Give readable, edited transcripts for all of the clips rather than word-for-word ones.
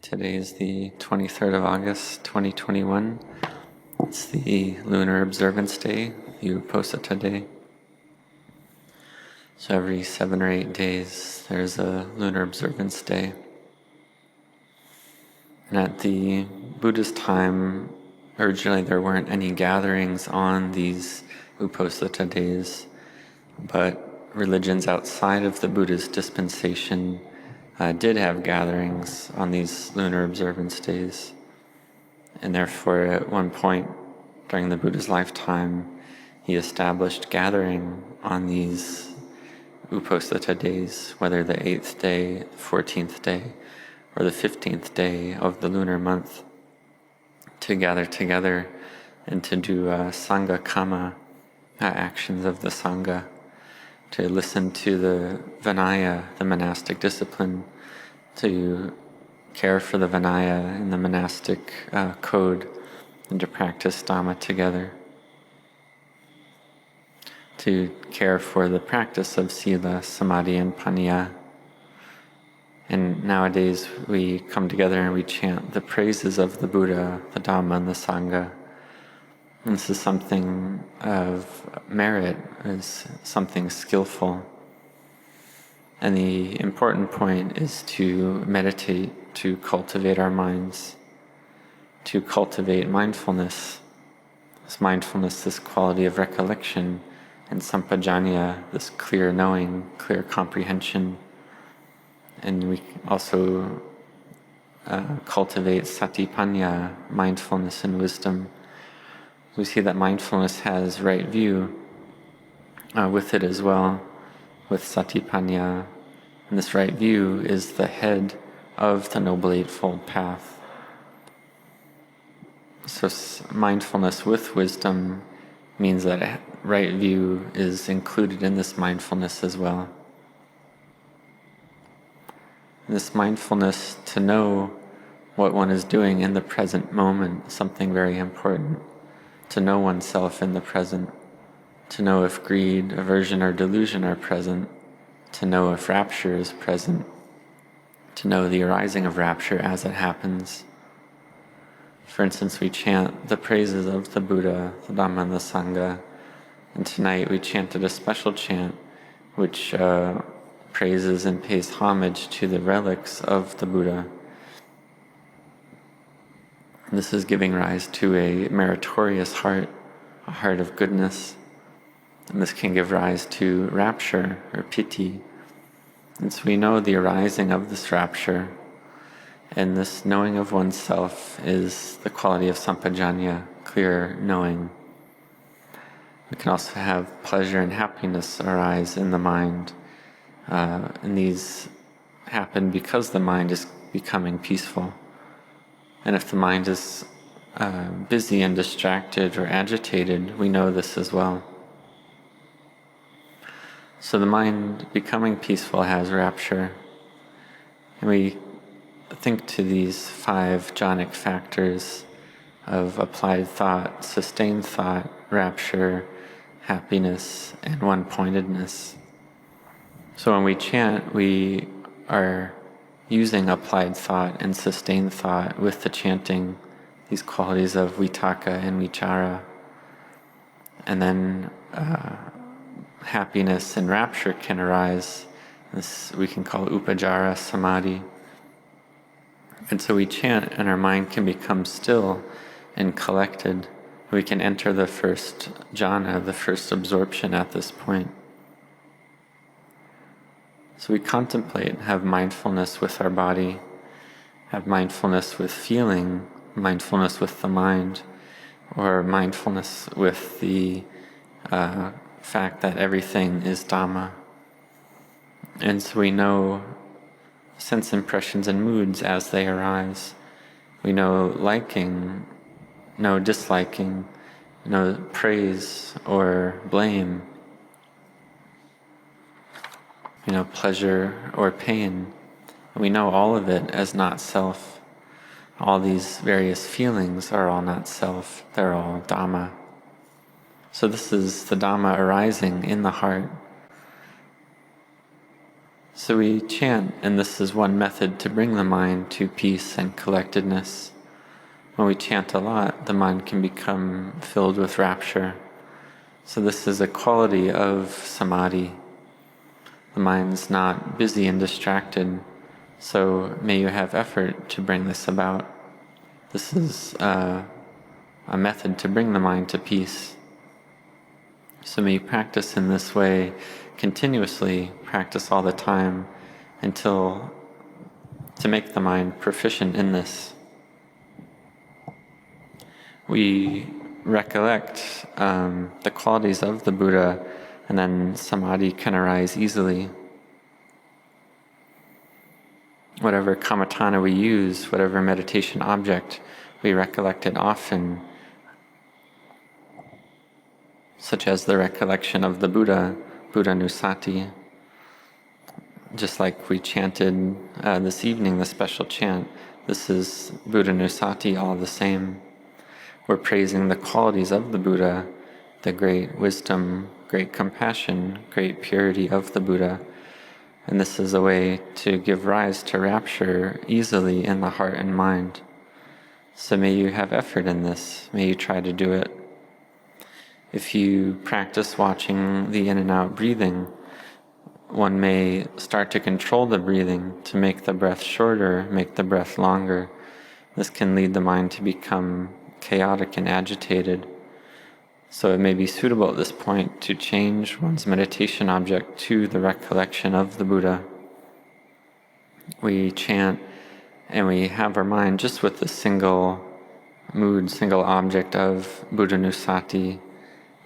Today is the 23rd of August, 2021. It's the Lunar Observance Day, the Uposatha Day. So every 7 or 8 days there's a Lunar Observance Day. And at the Buddha's time, originally there weren't any gatherings on these Uposatha days, but religions outside of the Buddha's dispensation did have gatherings on these lunar observance days. And therefore, at one point during the Buddha's lifetime, he established gathering on these Uposatha days, whether the 8th day, the 14th day, or the 15th day of the lunar month, to gather together and to do Sangha Kama, actions of the Sangha, to listen to the Vinaya, the monastic discipline, to care for the Vinaya and the monastic code, and to practice Dhamma together, to care for the practice of Sila, Samadhi, and Panya. And nowadays we come together and we chant the praises of the Buddha, the Dhamma, and the Sangha. And this is something of merit, is something skillful. And the important point is to meditate, to cultivate our minds, to cultivate mindfulness. This mindfulness, this quality of recollection, and sampajanya, this clear knowing, clear comprehension. And we also cultivate satipanya, mindfulness and wisdom. We see that mindfulness has right view with it as well, with satipanya. And this right view is the head of the Noble Eightfold Path. So mindfulness with wisdom means that right view is included in this mindfulness as well. This mindfulness to know what one is doing in the present moment, something very important. To know oneself in the present, to know if greed, aversion, or delusion are present, to know if rapture is present, to know the arising of rapture as it happens. For instance, we chant the praises of the Buddha, the Dhamma, and the Sangha, and tonight we chanted a special chant which praises and pays homage to the relics of the Buddha. This is giving rise to a meritorious heart, a heart of goodness. And this can give rise to rapture, or piti. And so we know the arising of this rapture. And this knowing of oneself is the quality of sampajanya, clear knowing. We can also have pleasure and happiness arise in the mind. And these happen because the mind is becoming peaceful. And if the mind is busy and distracted or agitated, we know this as well. So the mind becoming peaceful has rapture. And we think to these 5 jhanic factors of applied thought, sustained thought, rapture, happiness, and one-pointedness. So when we chant, we are using applied thought and sustained thought with the chanting, these qualities of vitaka and vichara. And then happiness and rapture can arise. This we can call upajara samadhi. And so we chant and our mind can become still and collected. We can enter the first jhana, the first absorption at this point. So we contemplate, have mindfulness with our body, have mindfulness with feeling, mindfulness with the mind, or mindfulness with the fact that everything is Dhamma. And so we know sense impressions and moods as they arise. We know liking, no disliking, no praise or blame, pleasure or pain. We know all of it as not self. All these various feelings are all not self, they're all Dhamma. So this is the Dhamma arising in the heart. So we chant, and this is one method to bring the mind to peace and collectedness. When we chant a lot, the mind can become filled with rapture. So this is a quality of samadhi. The mind's not busy and distracted, so may you have effort to bring this about. This is a method to bring the mind to peace. So may you practice in this way continuously, practice all the time to make the mind proficient in this. We recollect the qualities of the Buddha, and then samadhi can arise easily. Whatever kammatthana we use, whatever meditation object, we recollect it often, such as the recollection of the Buddha, Buddha Nusati. Just like we chanted this evening, the special chant, this is Buddha Nusati all the same. We're praising the qualities of the Buddha, the great wisdom, great compassion, great purity of the Buddha. And this is a way to give rise to rapture easily in the heart and mind. So may you have effort in this. May you try to do it. If you practice watching the in and out breathing, one may start to control the breathing to make the breath shorter, make the breath longer. This can lead the mind to become chaotic and agitated. So it may be suitable at this point to change one's meditation object to the recollection of the Buddha. We chant and we have our mind just with the single mood, single object of Buddha Nusati.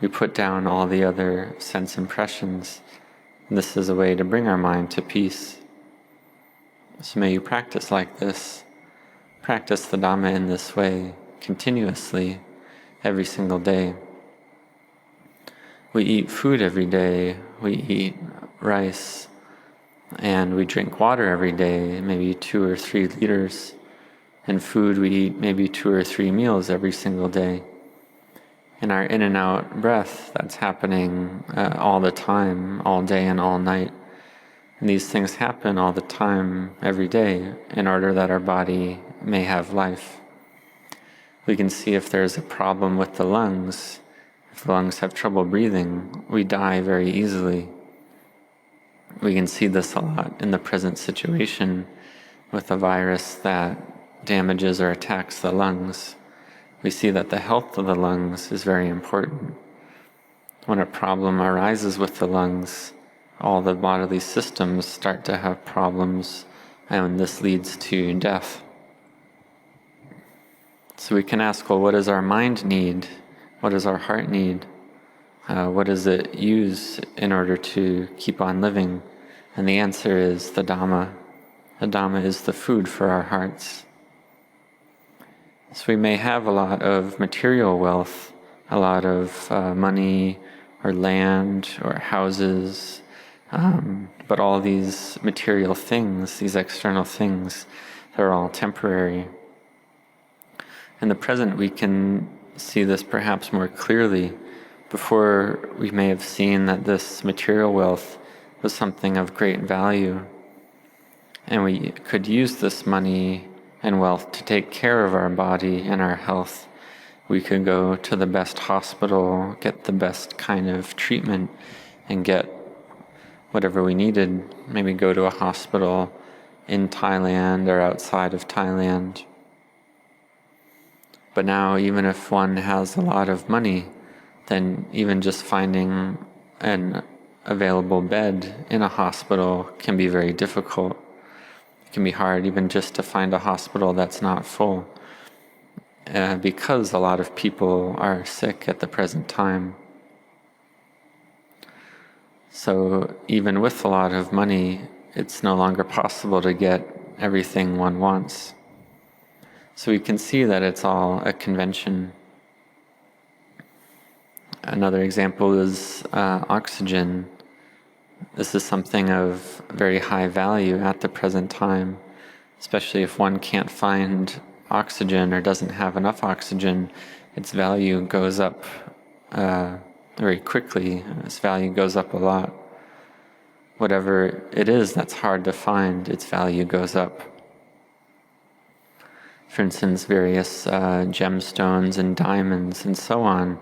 We put down all the other sense impressions. This is a way to bring our mind to peace. So may you practice like this. Practice the Dhamma in this way, continuously, every single day. We eat food every day, we eat rice, and we drink water every day, maybe 2 or 3 liters. And food, we eat maybe 2 or 3 meals every single day. And our in and out breath, that's happening all the time, all day and all night. And these things happen all the time, every day, in order that our body may have life. We can see if there's a problem with the lungs. If the lungs have trouble breathing, we die very easily. We can see this a lot in the present situation with a virus that damages or attacks the lungs. We see that the health of the lungs is very important. When a problem arises with the lungs, all the bodily systems start to have problems, and this leads to death. So we can ask, well, what does our mind need? What does our heart need? What does it use in order to keep on living? And the answer is the Dhamma. The Dhamma is the food for our hearts. So we may have a lot of material wealth, a lot of money or land or houses, but all these material things, these external things, they're all temporary. In the present, we can see this perhaps more clearly. Before, we may have seen that this material wealth was something of great value, and we could use this money and wealth to take care of our body and our health. We could go to the best hospital, get the best kind of treatment, and get whatever we needed. Maybe go to a hospital in Thailand or outside of Thailand. But now, even if one has a lot of money, then even just finding an available bed in a hospital can be very difficult. It can be hard even just to find a hospital that's not full, because a lot of people are sick at the present time. So even with a lot of money, it's no longer possible to get everything one wants. So we can see that it's all a convention. Another example is oxygen. This is something of very high value at the present time, especially if one can't find oxygen or doesn't have enough oxygen. Its value goes up very quickly. Its value goes up a lot. whatever it is that's hard to find, its value goes up. For instance, various gemstones and diamonds and so on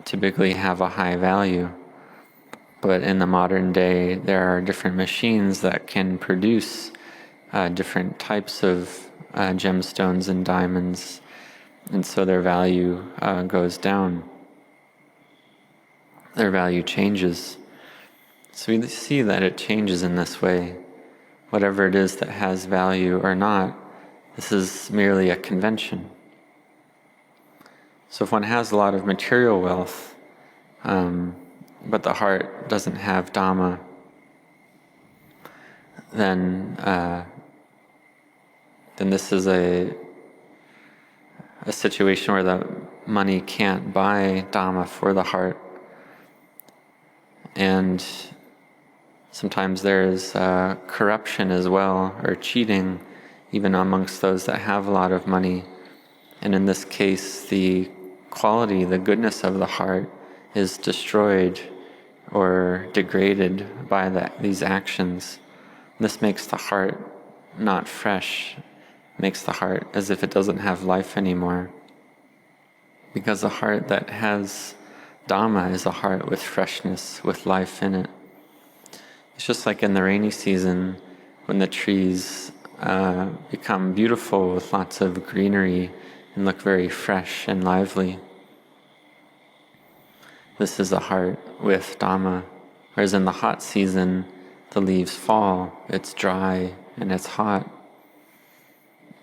typically have a high value. But in the modern day, there are different machines that can produce different types of gemstones and diamonds, and so their value goes down. Their value changes. So we see that it changes in this way. Whatever it is that has value or not, this is merely a convention. So if one has a lot of material wealth, but the heart doesn't have Dhamma, then this is a situation where the money can't buy Dhamma for the heart. And sometimes there's corruption as well, or cheating, even amongst those that have a lot of money. And in this case, the quality, the goodness of the heart is destroyed or degraded by these actions. This makes the heart not fresh, makes the heart as if it doesn't have life anymore. Because a heart that has Dhamma is a heart with freshness, with life in it. It's just like in the rainy season, when the trees become beautiful with lots of greenery and look very fresh and lively. This is a heart with Dhamma. Whereas in the hot season, the leaves fall, it's dry and it's hot.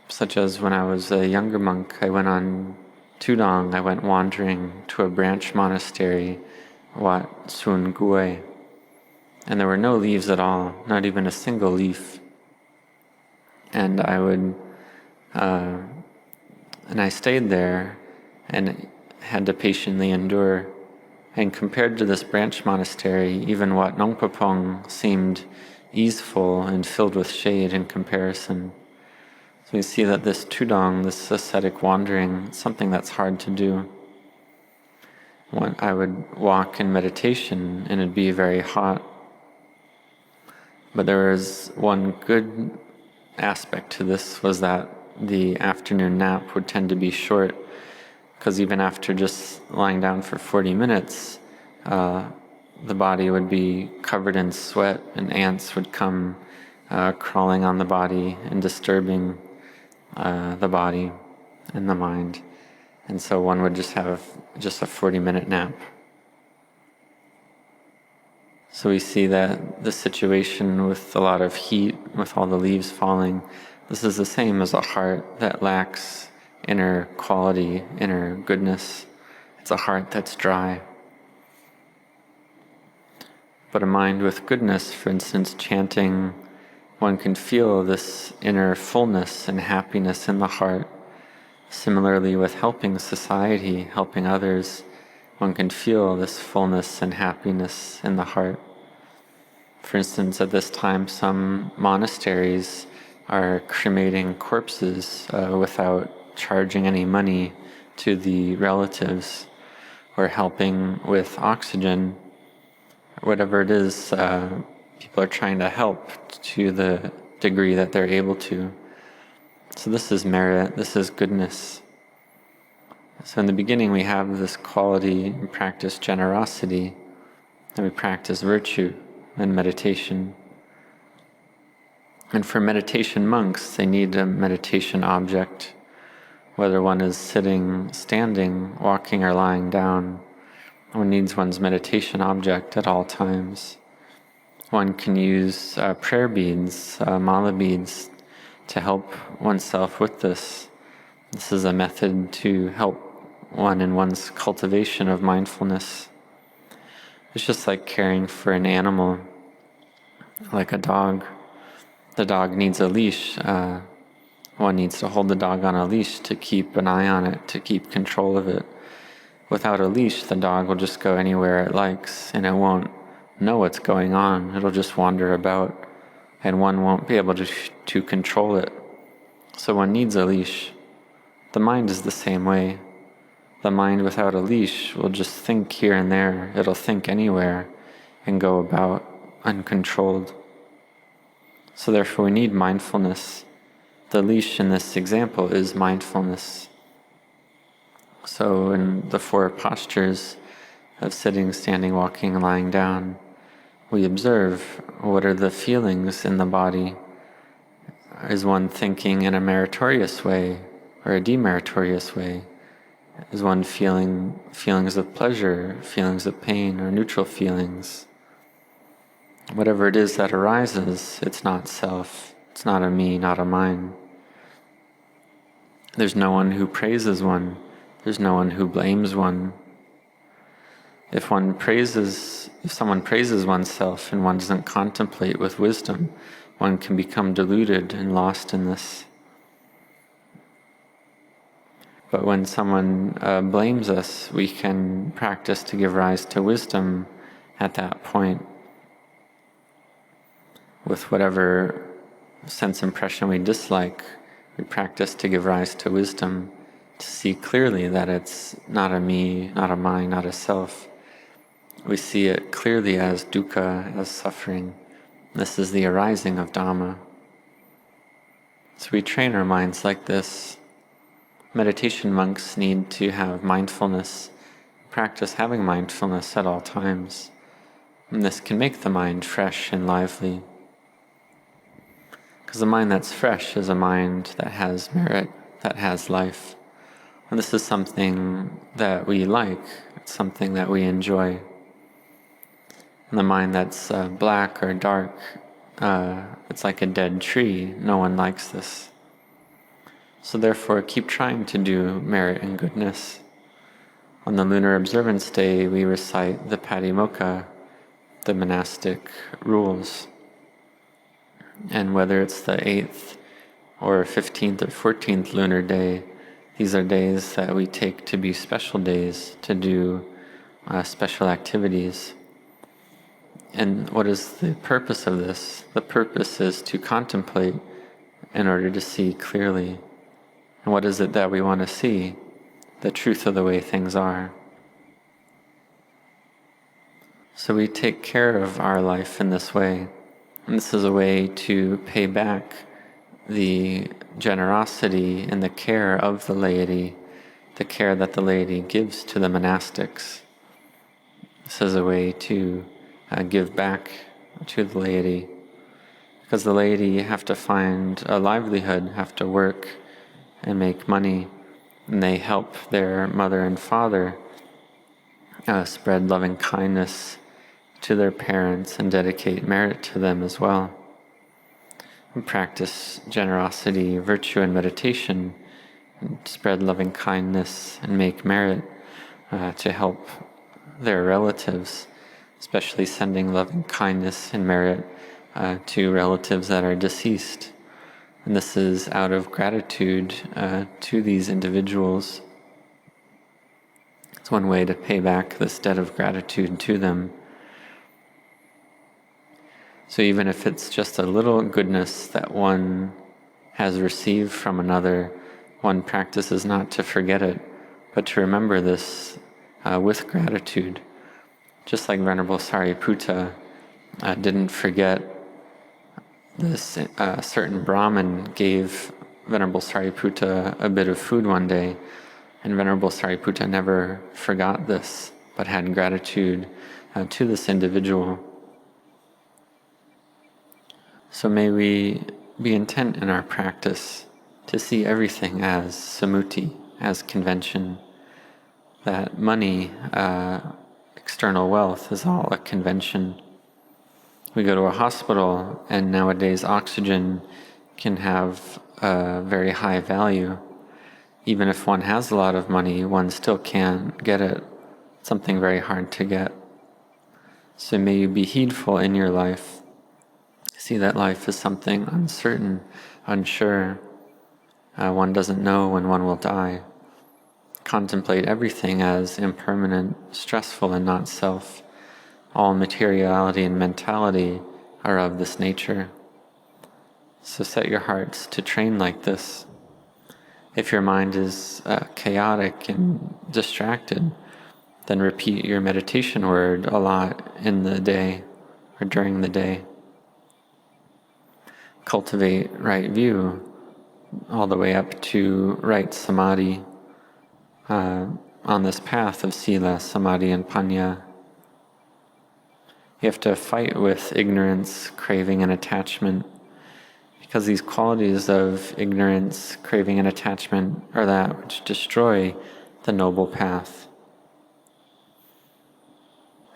Such as when I was a younger monk, I went on Tudong, I went wandering to a branch monastery, Wat Marp, and there were no leaves at all, not even a single leaf. And I stayed there and had to patiently endure. And compared to this branch monastery, even Wat Nongpapong seemed easeful and filled with shade in comparison. So we see that this Tudong, this ascetic wandering, is something that's hard to do. I would walk in meditation and it'd be very hot. But there was one good aspect to this, was that the afternoon nap would tend to be short, because even after just lying down for 40 minutes, the body would be covered in sweat and ants would come crawling on the body and disturbing the body and the mind. And so one would just have just a 40-minute nap. So we see that the situation with a lot of heat, with all the leaves falling, this is the same as a heart that lacks inner quality, inner goodness. It's a heart that's dry. But a mind with goodness, for instance, chanting, one can feel this inner fullness and happiness in the heart. Similarly, with helping society, helping others, one can feel this fullness and happiness in the heart. For instance, at this time, some monasteries are cremating corpses without charging any money to the relatives, or helping with oxygen. Whatever it is, people are trying to help to the degree that they're able to. So this is merit, this is goodness. So in the beginning we have this quality and practice generosity, and we practice virtue and meditation. And for meditation monks, they need a meditation object, whether one is sitting, standing, walking, or lying down. One needs one's meditation object at all times. One can use prayer beads, mala beads, to help oneself with this. This is a method to help one in one's cultivation of mindfulness. It's just like caring for an animal, like a dog. The dog needs a leash. One needs to hold the dog on a leash to keep an eye on it, to keep control of it. Without a leash, the dog will just go anywhere it likes, and it won't know what's going on. It'll just wander about, and one won't be able to control it. So one needs a leash. The mind is the same way. The mind without a leash will just think here and there. It'll think anywhere and go about uncontrolled. So therefore we need mindfulness. The leash in this example is mindfulness. So in the 4 postures of sitting, standing, walking, lying down, we observe what are the feelings in the body. Is one thinking in a meritorious way or a demeritorious way? Is one feeling feelings of pleasure, feelings of pain, or neutral feelings? Whatever it is that arises, it's not self. It's not a me, not a mine. There's no one who praises one. There's no one who blames one. If someone praises oneself and one doesn't contemplate with wisdom, one can become deluded and lost in this. But when someone blames us, we can practice to give rise to wisdom at that point. With whatever sense impression we dislike, we practice to give rise to wisdom, to see clearly that it's not a me, not a mine, not a self. We see it clearly as dukkha, as suffering. This is the arising of Dhamma. So we train our minds like this. Meditation monks need to have mindfulness, practice having mindfulness at all times. And this can make the mind fresh and lively. Because the mind that's fresh is a mind that has merit, that has life. And this is something that we like, it's something that we enjoy. And the mind that's black or dark, it's like a dead tree. No one likes this. So therefore, keep trying to do merit and goodness. On the lunar observance day, we recite the Patimokkha, the monastic rules. And whether it's the 8th or 15th or 14th lunar day, these are days that we take to be special days, to do special activities. And what is the purpose of this? The purpose is to contemplate in order to see clearly. And what is it that we want to see? The truth of the way things are. So we take care of our life in this way. And this is a way to pay back the generosity and the care of the laity, the care that the laity gives to the monastics. This is a way to give back to the laity, because the laity have to find a livelihood, have to work and make money, and they help their mother and father spread loving kindness to their parents and dedicate merit to them as well. And practice generosity, virtue, and meditation, and spread loving kindness and make merit to help their relatives, especially sending loving kindness and merit to relatives that are deceased. And this is out of gratitude to these individuals. It's one way to pay back this debt of gratitude to them. So even if it's just a little goodness that one has received from another, one practices not to forget it, but to remember this with gratitude. Just like Venerable Sariputta didn't forget this certain Brahmin gave Venerable Sariputta a bit of food one day, and Venerable Sariputta never forgot this, but had gratitude to this individual. So may we be intent in our practice to see everything as samuti, as convention, that money, external wealth is all a convention. We go to a hospital, and nowadays oxygen can have a very high value. Even if one has a lot of money, one still can't get it. It's something very hard to get. So may you be heedful in your life. See that life is something uncertain, unsure. One doesn't know when one will die. Contemplate everything as impermanent, stressful, and not self. All materiality and mentality are of this nature. So set your hearts to train like this. If your mind is chaotic and distracted, then repeat your meditation word a lot in the day. or during the day. Cultivate right view all the way up to right samadhi on this path of sila, samadhi, and panya. You have to fight with ignorance, craving, and attachment, because these qualities of ignorance, craving, and attachment are that which destroy the noble path.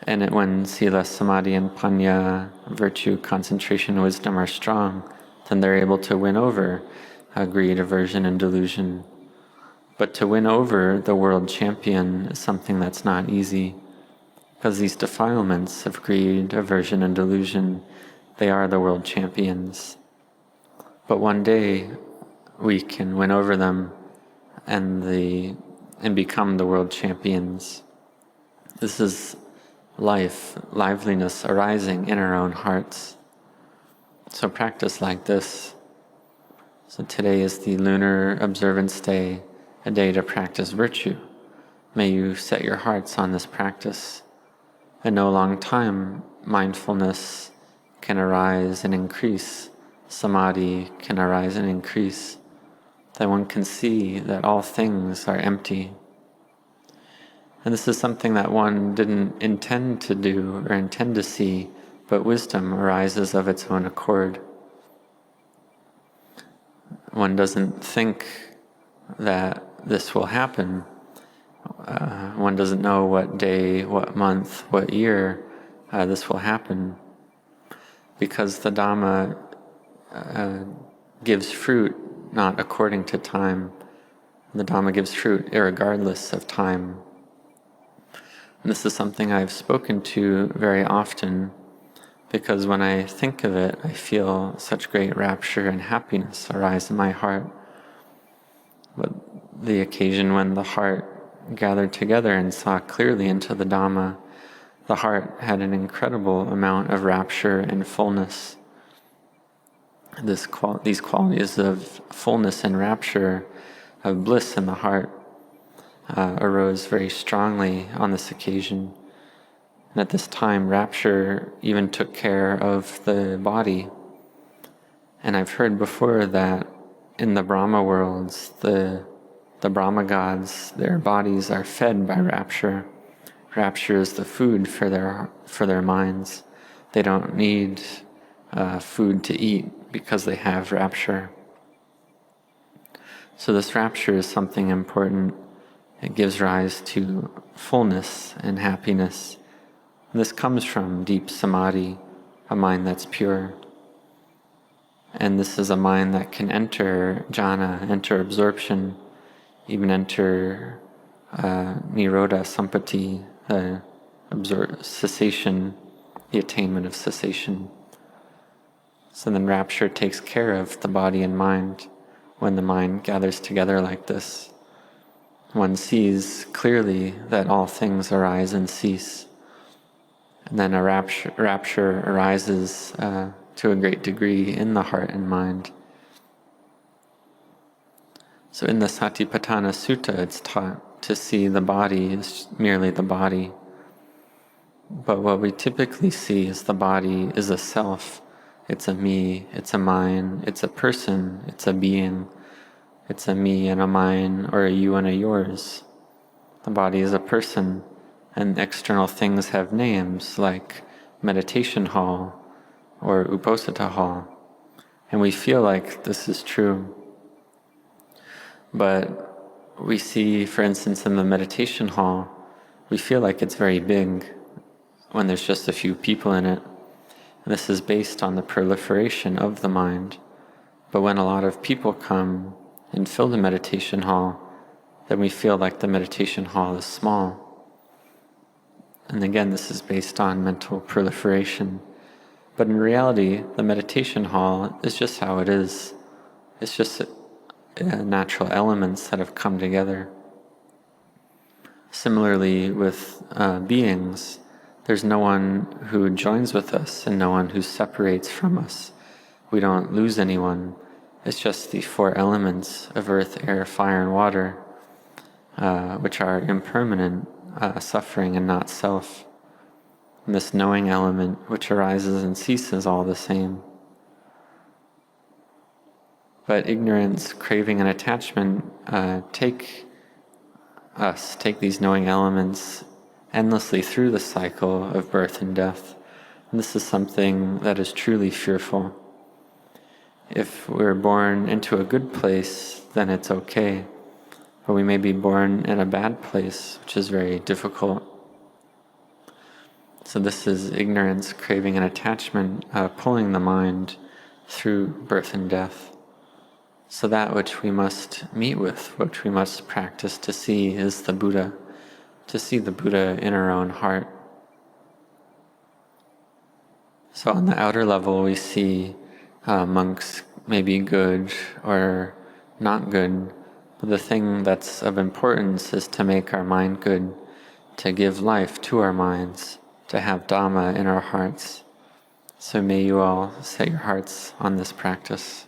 And when sila, samadhi, and panya, virtue, concentration, wisdom are strong, then they're able to win over greed, aversion, and delusion. But to win over the world champion is something that's not easy, because these defilements of greed, aversion, and delusion, they are the world champions. But one day we can win over them and become the world champions. This is life, liveliness arising in our own hearts. So practice like this. So today is the lunar observance day, a day to practice virtue. May you set your hearts on this practice. In no long time, mindfulness can arise and increase. Samadhi can arise and increase. That one can see that all things are empty. And this is something that one didn't intend to do or intend to see, but wisdom arises of its own accord. One doesn't think that this will happen. One doesn't know what day, what month, what year this will happen, because the Dhamma gives fruit not according to time. The Dhamma gives fruit irregardless of time. And this is something I've spoken to very often, because when I think of it, I feel such great rapture and happiness arise in my heart. But the occasion when the heart gathered together and saw clearly into the Dhamma, the heart had an incredible amount of rapture and fullness. These qualities of fullness and rapture, of bliss in the heart, arose very strongly on this occasion. And at this time, rapture even took care of the body. And I've heard before that in the Brahma worlds, the Brahma gods, their bodies are fed by rapture. Rapture is the food for their minds. They don't need food to eat because they have rapture. So this rapture is something important. It gives rise to fullness and happiness. This comes from deep samadhi, a mind that's pure. And this is a mind that can enter jhana, enter absorption, even enter nirodha sampati, cessation, the attainment of cessation. So then rapture takes care of the body and mind. When the mind gathers together like this, one sees clearly that all things arise and cease. And then a rapture arises to a great degree in the heart and mind. So in the Satipatthana Sutta, it's taught to see the body as merely the body. But what we typically see is the body is a self. It's a me, it's a mine, it's a person, it's a being. It's a me and a mine, or a you and a yours. The body is a person, and external things have names like meditation hall or uposatha hall. And we feel like this is true. But we see, for instance, in the meditation hall, we feel like it's very big when there's just a few people in it. And this is based on the proliferation of the mind. But when a lot of people come and fill the meditation hall, then we feel like the meditation hall is small. And again, this is based on mental proliferation. But in reality, the meditation hall is just how it is. It's just natural elements that have come together. Similarly with beings, there's no one who joins with us and no one who separates from us. We don't lose anyone. It's just the four elements of earth, air, fire, and water, which are impermanent, suffering, and not self. and this knowing element which arises and ceases all the same. But ignorance, craving, and attachment take these knowing elements endlessly through the cycle of birth and death. And this is something that is truly fearful. If we're born into a good place, then it's okay. But we may be born in a bad place, which is very difficult. So this is ignorance, craving, and attachment pulling the mind through birth and death. So that which we must meet with, which we must practice to see, is the Buddha, to see the Buddha in our own heart. So on the outer level we see monks may be good or not good, but the thing that's of importance is to make our mind good, to give life to our minds, to have Dhamma in our hearts. So may you all set your hearts on this practice.